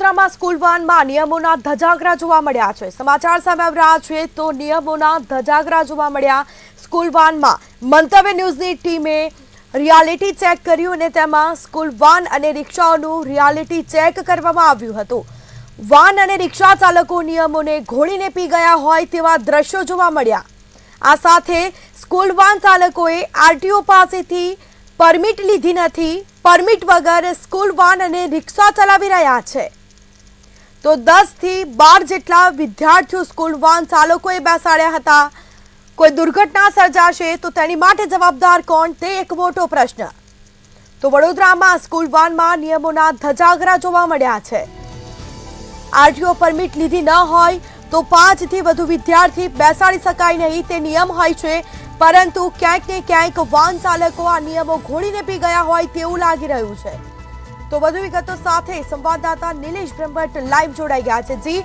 વડોદરામાં સ્કૂલ વાનમાં નિયમોના ધજાગરા જોવા મળ્યા છે। સમાચાર સામે આવી રહ્યા છે તો નિયમોના ધજાગરા જોવા મળ્યા સ્કૂલ વાનમાં। મંતવ્ય ન્યૂઝની ટીમે રિયાલિટી ચેક કર્યું અને તેમાં સ્કૂલ વાન અને રિક્ષાઓનું રિયાલિટી ચેક કરવામાં આવ્યું હતું। વાન અને રિક્ષા ચાલકો નિયમોને ઘોળીને પી ગયા હોય તેવા દ્રશ્યો જોવા મળ્યા। આ સાથે સ્કૂલ વાન ચાલકોએ આરટીઓ પાસેથી પરમિટ લીધી નથી। પરમિટ વગર સ્કૂલ વાન અને રિક્ષા ચલાવી રહ્યા છે। તો 10 થી 12 જેટલા વિદ્યાર્થીઓ સ્કૂલ વાન ચાલકોએ બેસાડ્યા હતા। કોઈ દુર્ઘટના સર્જાશે તો તેની માટે જવાબદાર કોણ તે એક મોટો પ્રશ્ન। તો વડોદરામાં સ્કૂલ વાનમાં નિયમોના ધજાગરા જોવા મળ્યા છે। આરટીઓ પરમિટ લીધી ન હોય તો 5 થી વધુ વિદ્યાર્થી બેસાડી શકાય નહીં તે નિયમ હોય છે, પરંતુ ક્યાંક ને ક્યાંક વાન ચાલકો આ નિયમો ઘોડીને પી ગયા હોય તેવું લાગી રહ્યું છે। તો વધુ વિગતો સાથે સંવાદદાતા નિલેશ બ્રહ્મભટ્ટ લાઈવ જોડાઈ ગયા છે। જી,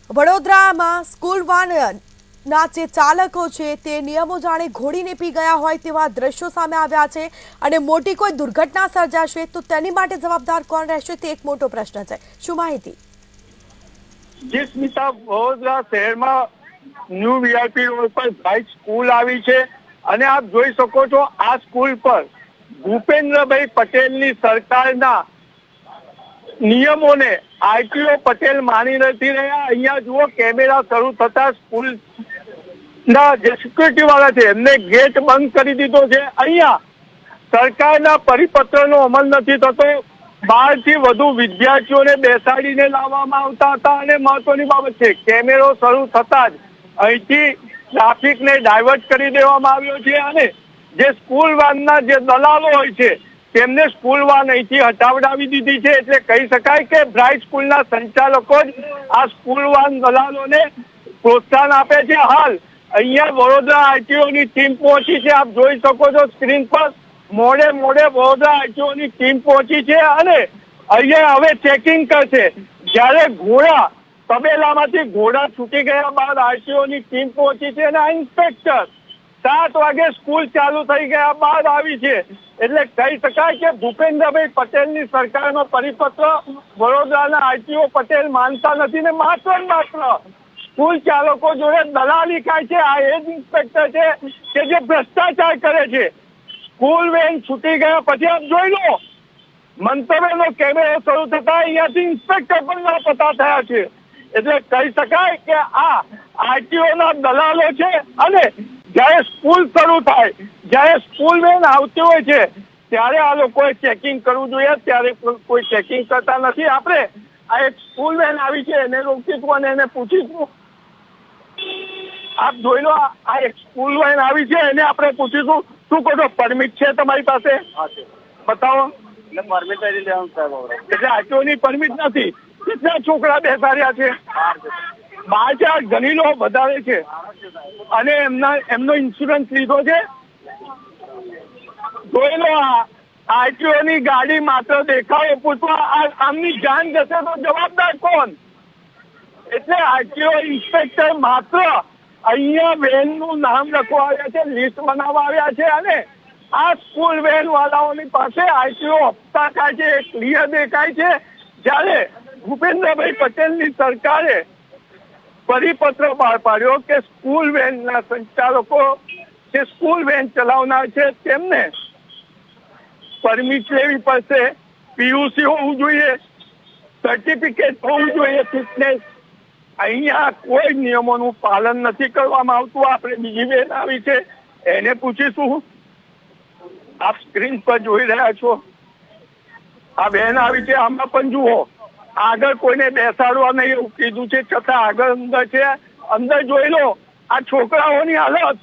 વડોદરામાં સ્કૂલ વાનના જે ચાલકો છે તે નિયમો જાણે ઘોડીને પી ગયા હોય તેવા દ્રશ્યો સામે આવ્યા છે અને મોટી કોઈ દુર્ઘટના સર્જાશે તો તેની માટે જવાબદાર કોણ રહેશે તે એક મોટો પ્રશ્ન છે। શું માહિતી? જી સ્મિતા, વડોદરા શહેરમાં ન્યૂ વીઆઈપી રોડ પર બ્રાઇટ સ્કૂલ આવી છે અને આપ જોઈ શકો છો આ સ્કૂલ પર ભૂપેન્દ્રભાઈ પટેલની સરકારના નિયમોને આરટીઓ પટેલ માની નથી રહ્યા। અહીંયા જુઓ, કેમેરા શરૂ થતા સ્કૂલના જે સિક્યુરિટી વાળા છે એમને ગેટ બંધ કરી દીધો છે। અહીંયા સરકારના પરિપત્રનો અમલ નથી થતો। 12 થી વધુ વિદ્યાર્થીઓને બેસાડીને લાવવામાં આવતા હતા અને મહત્વની બાબત છે, કેમેરો શરૂ થતા જ અહીંથી ટ્રાફિકને ડાયવર્ટ કરી દેવામાં આવ્યો છે અને જે સ્કૂલ વાનના જે દલાલો હોય છે તેમને સ્કૂલ વાન અહીંથી હટાવડાવી દીધી છે। એટલે કહી શકાય કે બ્રાઇટ સ્કૂલના સંચાલકો જ આ સ્કૂલ વાન દલાલોને પ્રોત્સાહન આપે છે। હાલ અહીંયા વડોદરા આરટીઓની ટીમ પહોંચી છે। આપ જોઈ શકો છો સ્ક્રીન પર મોડે વડોદરા આરટીઓની ટીમ પહોંચી છે અને અહીંયા હવે ચેકિંગ કરશે। જ્યારે ઘોડા તબેલામાંથી ઘોડા છૂટી ગયા બાદ આરટીઓની ટીમ પહોંચી છે અને આ ઇન્સ્પેક્ટર 7 વાગે સ્કૂલ ચાલુ થઈ ગયા બાદ આવી છે। એટલે કહી શકાય કે ભૂપેન્દ્રભાઈ પટેલની સરકારનો પરિપત્ર વડોદરાના આરટીઓ પટેલ માનતા નથી ને માત્ર સ્કૂલ ચાલકો જોડે દલાલી ખાય છે। આ એ જ ઇન્સ્પેક્ટર છે કે જે ભ્રષ્ટાચાર કરે છે। સ્કૂલ વેન છૂટી ગયા પછી આપ જોઈ લો, મંતવ્યનો કેમેરો શરૂ થતા અહીંયાથી ઇન્સ્પેક્ટર પણ લાપતા થયા છે। એટલે કહી શકાય કે આ આરટીઓના દલાલો છે અને જ્યારે સ્કૂલ શરૂ થાય, જ્યારે સ્કૂલ વેન આવતી હોય છે ત્યારે આ લોકોએ ચેકિંગ કરવું જોઈએ, ત્યારે કોઈ ચેકિંગ કરતા નથી। આપણે આ એક સ્કૂલ વેન આવી છે એને રોકીશું અને એને પૂછીશું। આપ જોઈ લો, આ એક સ્કૂલ વેન આવી છે એને આપણે પૂછીશું, શું કહો છો, પરમિટ છે તમારી પાસે? બતાવો। પરમિટ લઈ લેવાનું સાહેબ। એટલે આરટીઓની પરમિટ નથી। કેટલા છોકરા બેસાડ્યા છે? 12 ગણી લો, વધારે છે અને એમનો ઇન્સ્યોરન્સ લીધો છે। જોઈ લો, આરટીઓની ગાડી માત્ર દેખાડો પૂછવા, આમની જાન જશે તો જવાબદાર કોણ? એટલે આરટીઓ ઇન્સ્પેક્ટર માત્ર અહીંયા વેન નું નામ લખવા આવ્યા છે, લિસ્ટ બનાવવા આવ્યા છે અને આ સ્કૂલ વેન વાળાઓની પાસે આરટીઓ હપ્તા ખાય છે એ ક્લિયર દેખાય છે। જ્યારે ભૂપેન્દ્રભાઈ પટેલની સરકારે પરિપત્ર બહાર પાડ્યો કે સ્કૂલ વેનના સંચાલકો જે સ્કૂલ વેન ચલાવનાર છે તેમને પરમિટ લેવી પડશે, પીયુસી હોવું જોઈએ, સર્ટિફિકેટ હોવું જોઈએ, ફિટનેસ। અહીંયા કોઈ નિયમોનું પાલન નથી કરવામાં આવતું। આપણે બીજી બેન આવી છે એને પૂછીશું। આપ સ્ક્રીન પર જોઈ રહ્યા છો, આ બેન આવી છે, આમાં પણ જુઓ આગળ કોઈને બેસાડવા નહીં એવું કીધું છે છતાં આગળ અંદર છે। અંદર જોઈ લો, આ છોકરાઓની હાલત,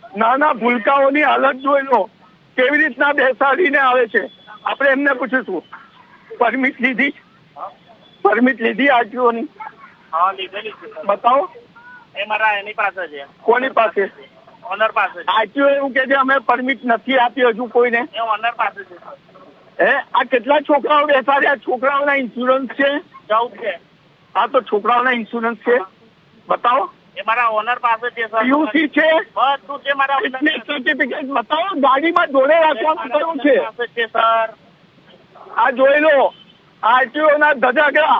નાના ભૂલકાઓની હાલત જોઈ લો, કેવી રીતના બેસાડીને આવે છે। આપણે એમને પૂછીશું, પરમિટ લીધી? પરમિટ લીધી આરટીઓની? હા, લીધેલી છે। બતાવો। એ મારા એની પાસે છે। કોની પાસે? ઓનર પાસે। આરટીઓ એવું કે છે અમે પરમિટ નથી આપી હજુ કોઈને? એ ઓનર પાસે છે। આ કેટલા છોકરાઓ બેસાડ્યા? છોકરાઓના ઇન્સ્યોરન્સ છે? 14 છે। હા, તો છોકરાઓના ઇન્સ્યોરન્સ છે? બતાવો। એ મારા ઓનર પાસે છે સર। પીયુસી છે? બધું છે મારા ઓનર ફિટનેસ સર્ટિફિકેટ બતાવો। ગાડીમાં જોડે રાખવાનું કયું છે? પાસે છે સર। આ જોઈ લો, આરટીઓના ધજાગરા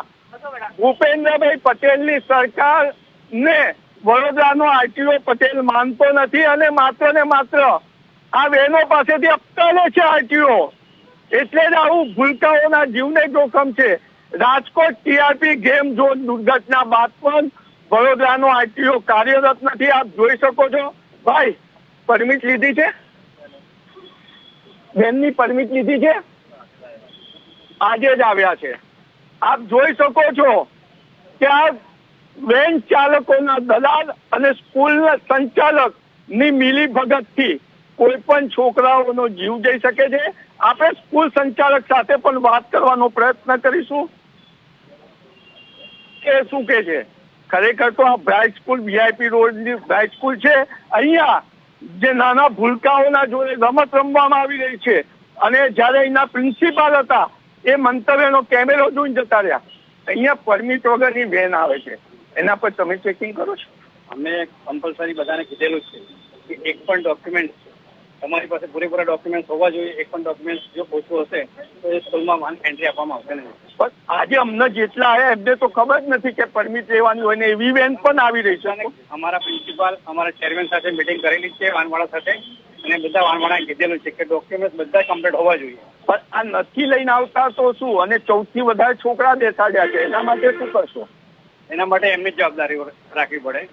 ભૂપેન્દ્રભાઈ પટેલની સરકારને વડોદરાનો આરટીઓ પટેલ માનતો નથી અને માત્ર ને માત્ર આ બહેનો પાસેથી હપ્તા લે છે આરટીઓ. એટલે જ આવું ભૂલકાઓના જીવને જોખમ છે. રાજકોટ ટીઆરપી ગેમ ઝોન દુર્ઘટના બાદ પણ વડોદરાનો આરટીઓ કાર્યરત નથી. આપ જોઈ શકો છો. ભાઈ, પરમિટ લીધી છે? બેનની પરમિટ લીધી છે? આજે જ આવ્યા છે. આપ જોઈ શકો છો કે આ વેન ચાલકોના દલાલ અને સ્કૂલના સંચાલક ની મિલીભગતથી કોઈ પણ છોકરાઓનો જીવ જઈ શકે છે. આપણે સ્કૂલ સંચાલક સાથે પણ વાત કરવાનો પ્રયત્ન કરીશું કે શું કે છે. ખરેખર તો આ બ્રાઇટ સ્કૂલ વીઆઈપી રોડની બ્રાઇટ સ્કૂલ છે. અહીંયા જે નાના ભૂલકાઓના જોડે રમત રમવામાં આવી રહી છે અને જયારે અહીંના પ્રિન્સિપાલ હતા એ મંતવ્યનો કેમેરો જોઈને જતા રહ્યા. અહીંયા પરમિટ વગરની વેન આવે છે, એના પર તમે ચેકિંગ કરો છો? અમે કમ્પલસરી બધાને કીધેલું છે કે એક પણ ડોક્યુમેન્ટ તમારી પાસે પૂરેપૂરા ડોક્યુમેન્ટ હોવા જોઈએ. એક પણ ડોક્યુમેન્ટ જો ઓછું હશે તો એ સ્કૂલમાં એન્ટ્રી આપવામાં આવશે નહીં. પણ આજે અમને જેટલા આવ્યા એમને તો ખબર જ નથી કે પરમિટ લેવાની હોય ને એવી વેન પણ આવી રહી છે. અમારા પ્રિન્સિપાલ અમારા ચેરમેન સાથે મિટિંગ કરેલી છે વાનવાળા સાથે, અને બધા વાનવાળાએ કીધેલું છે કે ડોક્યુમેન્ટ બધા કમ્પ્લીટ હોવા જોઈએ. પણ આ નથી લઈને આવતા તો શું? અને 14 થી વધારે છોકરા બેસાડ્યા છે, એના માટે શું કરશો? એના માટે એમની જ જવાબદારી રાખવી પડે.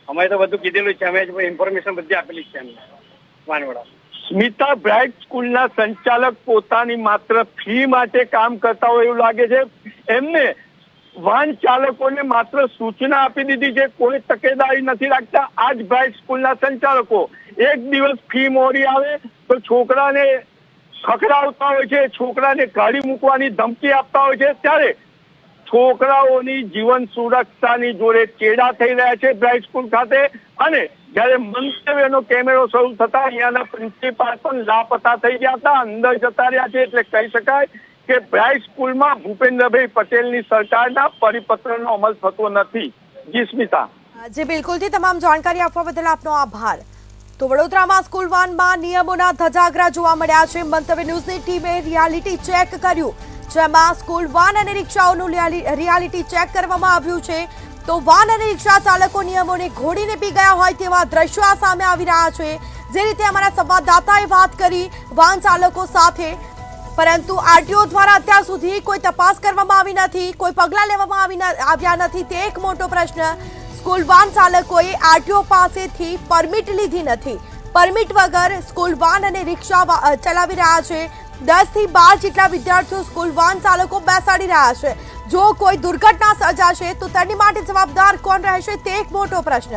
અમે તો બધું કીધેલું છે, અમે ઇન્ફોર્મેશન બધી આપેલી છે એમને વાનવાળા. સ્મિતા બ્રાઇટ સ્કૂલના સંચાલક પોતાની માત્ર ફી માટે કામ કરતા હોય એવું લાગે છે. એમને વાહન ચાલકોને માત્ર સૂચના આપી દીધી છે, કોઈ તકેદારી નથી રાખતા. આજ બ્રાઇટ સ્કૂલના સંચાલકો એક દિવસ ફી મોડી આવે તો છોકરાને ખખડાવતા હોય છે, છોકરાને કાઢી મૂકવાની ધમકી આપતા હોય છે. ત્યારે છોકરાઓની જીવન સુરક્ષાની જોડે ચેડા થઈ રહ્યા છે બ્રાઇટ સ્કૂલ ખાતે. અને જયારે મંતવ્યનો કેમેરો શરૂ થતા અહીંયાના પ્રિન્સિપાલ પણ લાપતા થઈ ગયા હતા, અંદર જતા રહ્યા છે. એટલે કહી શકાય કે બ્રાઇટ સ્કૂલમાં ભૂપેન્દ્રભાઈ પટેલની સરકારના પરિપત્રનો અમલ થતો નથી. જી સ્મિતા. જી બિલકુલથી તમામ જાણકારી આપવા બદલ આપનો આભાર. તો વડોદરામાં સ્કૂલ વાનમાં નિયમોના ધજાગરા જોવા મળ્યા છે. મંતવ્ય ન્યૂઝની ટીમે રિયાલિટી ચેક કર્યું, જેમાં સ્કૂલ વાન અને રિક્ષાઓનું રિયાલિટી ચેક કરવામાં આવ્યું છે. તો વાન અને રિક્ષા ચાલકો નિયમોને ઘોડીને પી ગયા હોય તેવા દ્રશ્યો સામે આવી રહ્યા છે. જે રીતે અમારા સંવાદદાતાએ વાત કરી વાહન ચાલકો સાથે, પરંતુ આરટીઓ દ્વારા અત્યાર સુધી કોઈ તપાસ કરવામાં આવી નથી, કોઈ પગલાં લેવામાં આવ્યા નથી. તે એક મોટો પ્રશ્ન. સ્કૂલ વાન ચાલકોએ આરટીઓ પાસેથી પરમિટ લીધી નથી. પરમિટ વગર સ્કૂલ વાન અને રિક્ષા ચલાવી રહ્યા છે. 10 થી 12 જેટલા વિદ્યાર્થીઓ સ્કૂલ વાન ચાલકો બેસાડી રહ્યા છે. જો કોઈ દુર્ઘટના સર્જાશે તો તેની માટે જવાબદાર કોણ રહેશે? તે એક મોટો પ્રશ્ન.